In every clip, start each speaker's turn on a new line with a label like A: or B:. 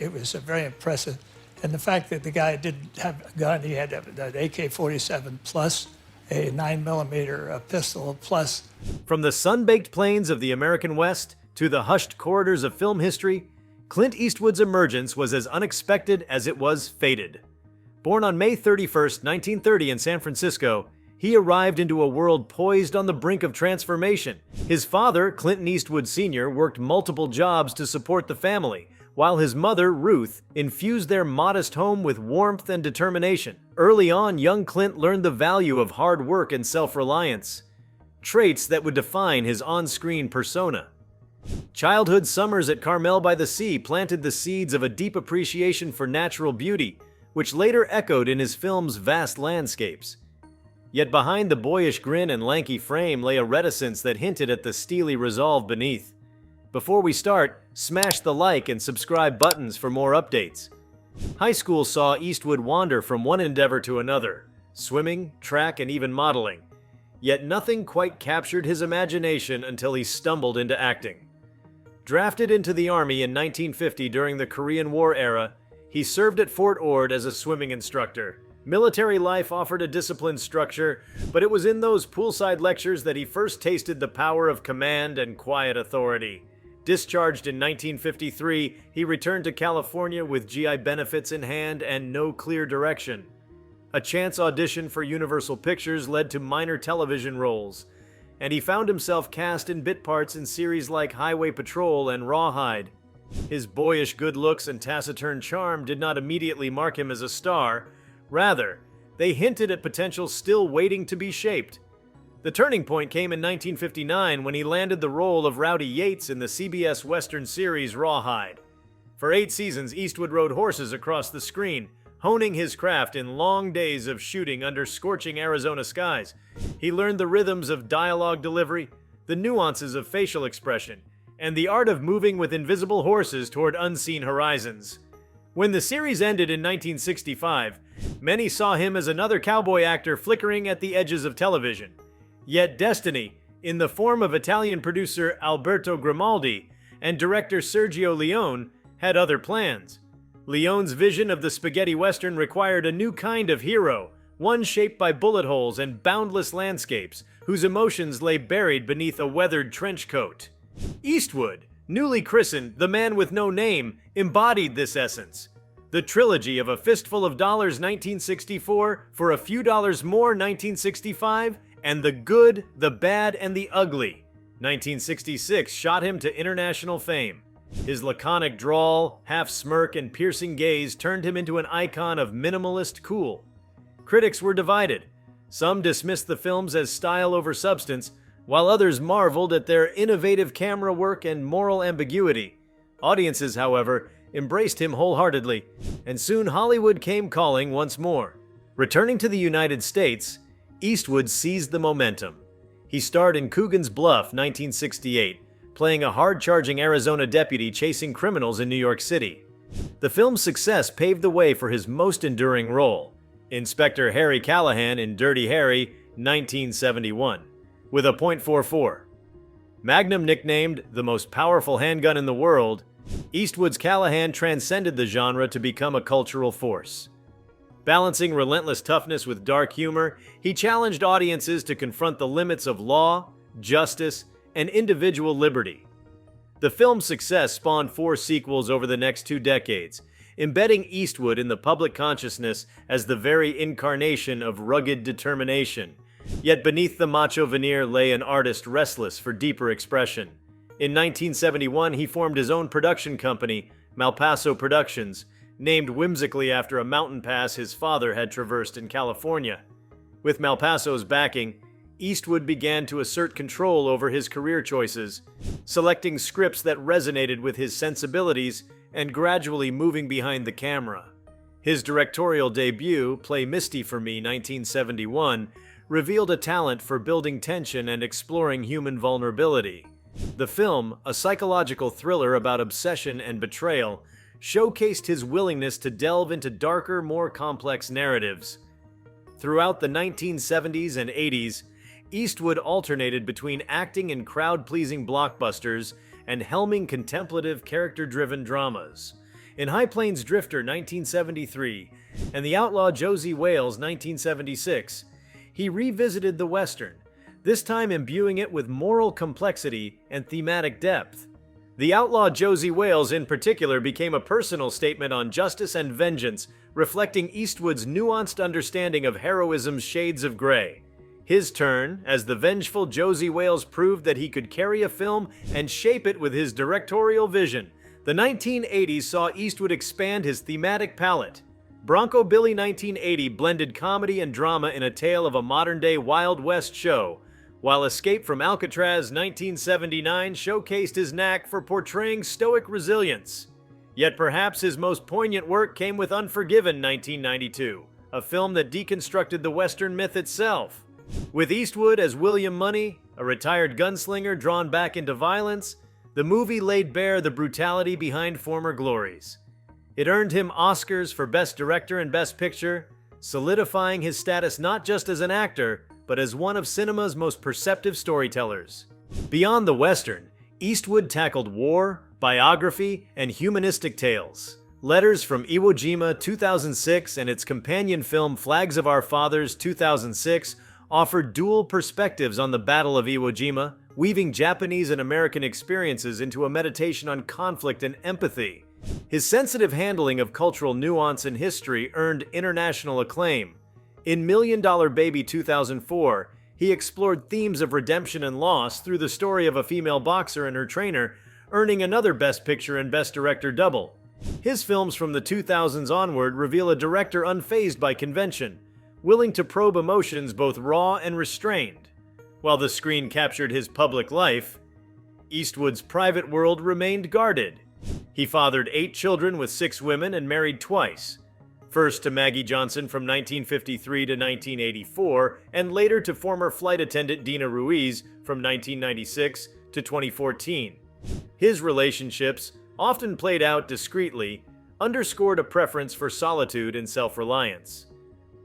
A: it was very impressive. And the fact that the guy didn't have a gun, he had an AK-47 plus a 9mm pistol plus.
B: From the sun-baked plains of the American West to the hushed corridors of film history, Clint Eastwood's emergence was as unexpected as it was fated. Born on May 31st, 1930 in San Francisco, he arrived into a world poised on the brink of transformation. His father, Clint Eastwood Sr., worked multiple jobs to support the family, while his mother, Ruth, infused their modest home with warmth and determination. Early on, young Clint learned the value of hard work and self-reliance, traits that would define his on-screen persona. Childhood summers at Carmel by the Sea planted the seeds of a deep appreciation for natural beauty, which later echoed in his film's vast landscapes. Yet behind the boyish grin and lanky frame lay a reticence that hinted at the steely resolve beneath. Before we start, smash the like and subscribe buttons for more updates. High school saw Eastwood wander from one endeavor to another, swimming, track, and even modeling. Yet nothing quite captured his imagination until he stumbled into acting. Drafted into the Army in 1950 during the Korean War era, he served at Fort Ord as a swimming instructor. Military life offered a disciplined structure, but it was in those poolside lectures that he first tasted the power of command and quiet authority. Discharged in 1953, he returned to California with GI benefits in hand and no clear direction. A chance audition for Universal Pictures led to minor television roles, and he found himself cast in bit parts in series like Highway Patrol and Rawhide. His boyish good looks and taciturn charm did not immediately mark him as a star. Rather, they hinted at potential still waiting to be shaped. The turning point came in 1959 when he landed the role of Rowdy Yates in the CBS Western series Rawhide. For 8 seasons, Eastwood rode horses across the screen, honing his craft in long days of shooting under scorching Arizona skies. He learned the rhythms of dialogue delivery, the nuances of facial expression, and the art of moving with invisible horses toward unseen horizons. When the series ended in 1965, many saw him as another cowboy actor flickering at the edges of television. Yet destiny, in the form of Italian producer Alberto Grimaldi and director Sergio Leone, had other plans. Leone's vision of the spaghetti western required a new kind of hero, one shaped by bullet holes and boundless landscapes, whose emotions lay buried beneath a weathered trench coat. Eastwood, newly christened the Man with No Name, embodied this essence. The trilogy of A Fistful of Dollars 1964, For a Few Dollars More 1965, and The Good, the Bad, and the Ugly 1966 shot him to international fame. His laconic drawl, half-smirk, and piercing gaze turned him into an icon of minimalist cool. Critics were divided. Some dismissed the films as style over substance, while others marveled at their innovative camera work and moral ambiguity. Audiences, however, embraced him wholeheartedly, and soon Hollywood came calling once more. Returning to the United States, Eastwood seized the momentum. He starred in Coogan's Bluff, 1968, playing a hard-charging Arizona deputy chasing criminals in New York City. The film's success paved the way for his most enduring role, Inspector Harry Callahan in Dirty Harry, 1971, with a .44. Magnum nicknamed the most powerful handgun in the world, Eastwood's Callahan transcended the genre to become a cultural force. Balancing relentless toughness with dark humor, he challenged audiences to confront the limits of law, justice, and individual liberty. The film's success spawned 4 sequels over the next 2 decades, embedding Eastwood in the public consciousness as the very incarnation of rugged determination. Yet beneath the macho veneer lay an artist restless for deeper expression. In 1971, he formed his own production company, Malpaso Productions, named whimsically after a mountain pass his father had traversed in California. With Malpaso's backing, Eastwood began to assert control over his career choices, selecting scripts that resonated with his sensibilities and gradually moving behind the camera. His directorial debut, Play Misty for Me, 1971, revealed a talent for building tension and exploring human vulnerability. The film, a psychological thriller about obsession and betrayal, showcased his willingness to delve into darker, more complex narratives. Throughout the 1970s and 80s, Eastwood alternated between acting in crowd-pleasing blockbusters and helming contemplative, character-driven dramas. in High Plains Drifter 1973 and The Outlaw Josey Wales 1976, he revisited the Western, this time imbuing it with moral complexity and thematic depth. The Outlaw Josey Wales in particular became a personal statement on justice and vengeance, reflecting Eastwood's nuanced understanding of heroism's shades of gray. His turn, as the vengeful Josey Wales, proved that he could carry a film and shape it with his directorial vision. The 1980s saw Eastwood expand his thematic palette. Bronco Billy 1980 blended comedy and drama in a tale of a modern-day Wild West show, while Escape from Alcatraz 1979 showcased his knack for portraying stoic resilience. Yet perhaps his most poignant work came with Unforgiven 1992, a film that deconstructed the Western myth itself. With Eastwood as William Money, a retired gunslinger drawn back into violence, the movie laid bare the brutality behind former glories. It earned him Oscars for Best Director and Best Picture, solidifying his status not just as an actor, but as one of cinema's most perceptive storytellers. Beyond the Western, Eastwood tackled war, biography, and humanistic tales. Letters from Iwo Jima 2006 and its companion film Flags of Our Fathers 2006 offered dual perspectives on the Battle of Iwo Jima, weaving Japanese and American experiences into a meditation on conflict and empathy. His sensitive handling of cultural nuance and history earned international acclaim. In $1 Million Baby 2004, he explored themes of redemption and loss through the story of a female boxer and her trainer, earning another Best Picture and Best Director double. His films from the 2000s onward reveal a director unfazed by convention, willing to probe emotions both raw and restrained. While the screen captured his public life, Eastwood's private world remained guarded. He fathered 8 children with 6 women and married twice. First to Maggie Johnson from 1953 to 1984, and later to former flight attendant Dina Ruiz from 1996 to 2014. His relationships, often played out discreetly, underscored a preference for solitude and self-reliance.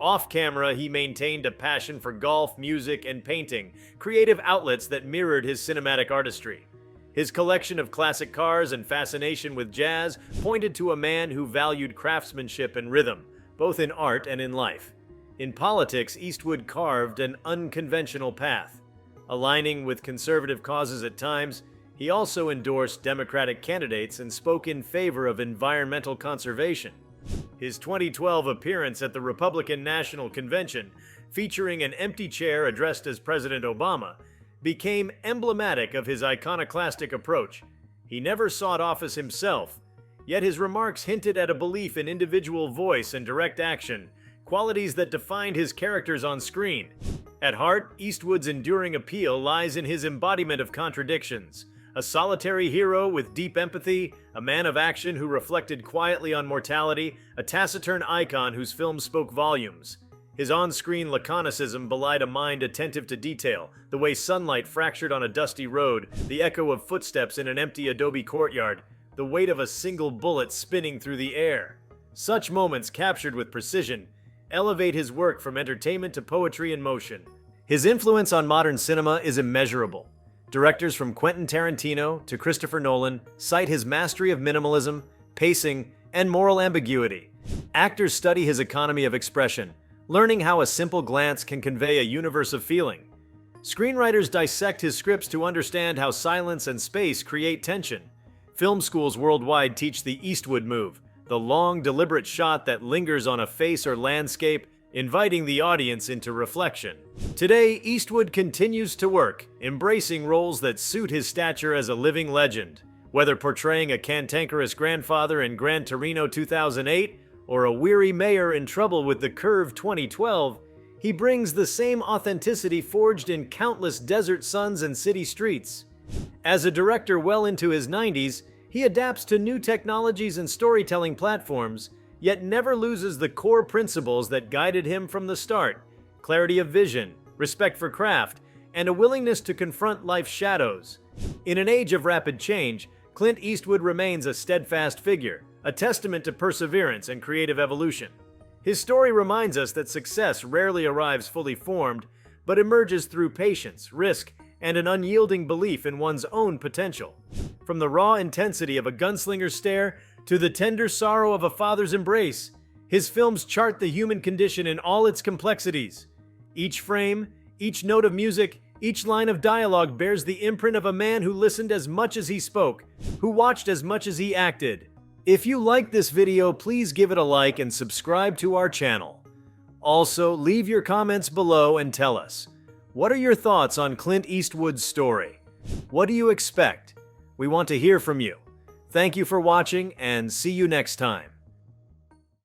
B: Off-camera, he maintained a passion for golf, music, and painting, creative outlets that mirrored his cinematic artistry. His collection of classic cars and fascination with jazz pointed to a man who valued craftsmanship and rhythm, both in art and in life. In politics, Eastwood carved an unconventional path. Aligning with conservative causes at times, he also endorsed Democratic candidates and spoke in favor of environmental conservation. His 2012 appearance at the Republican National Convention, featuring an empty chair addressed as President Obama, became emblematic of his iconoclastic approach. He never sought office himself, yet his remarks hinted at a belief in individual voice and direct action, qualities that defined his characters on screen. At heart, Eastwood's enduring appeal lies in his embodiment of contradictions. A solitary hero with deep empathy, a man of action who reflected quietly on mortality, a taciturn icon whose films spoke volumes. His on-screen laconicism belied a mind attentive to detail, the way sunlight fractured on a dusty road, the echo of footsteps in an empty adobe courtyard, the weight of a single bullet spinning through the air. Such moments, captured with precision, elevate his work from entertainment to poetry in motion. His influence on modern cinema is immeasurable. Directors from Quentin Tarantino to Christopher Nolan cite his mastery of minimalism, pacing, and moral ambiguity. Actors study his economy of expression, learning how a simple glance can convey a universe of feeling. Screenwriters dissect his scripts to understand how silence and space create tension. Film schools worldwide teach the Eastwood move, the long, deliberate shot that lingers on a face or landscape, inviting the audience into reflection. Today, Eastwood continues to work, embracing roles that suit his stature as a living legend. Whether portraying a cantankerous grandfather in Gran Torino 2008, or a weary mayor in trouble with the Curve 2012, he brings the same authenticity forged in countless desert suns and city streets. As a director well into his 90s, he adapts to new technologies and storytelling platforms, yet never loses the core principles that guided him from the start: clarity of vision, respect for craft, and a willingness to confront life's shadows. In an age of rapid change, Clint Eastwood remains a steadfast figure, a testament to perseverance and creative evolution. His story reminds us that success rarely arrives fully formed, but emerges through patience, risk, and an unyielding belief in one's own potential. From the raw intensity of a gunslinger's stare to the tender sorrow of a father's embrace, his films chart the human condition in all its complexities. Each frame, each note of music, each line of dialogue bears the imprint of a man who listened as much as he spoke, who watched as much as he acted. If you liked this video, please give it a like and subscribe to our channel. Also, leave your comments below and tell us, what are your thoughts on Clint Eastwood's story? What do you expect? We want to hear from you. Thank you for watching, and see you next time.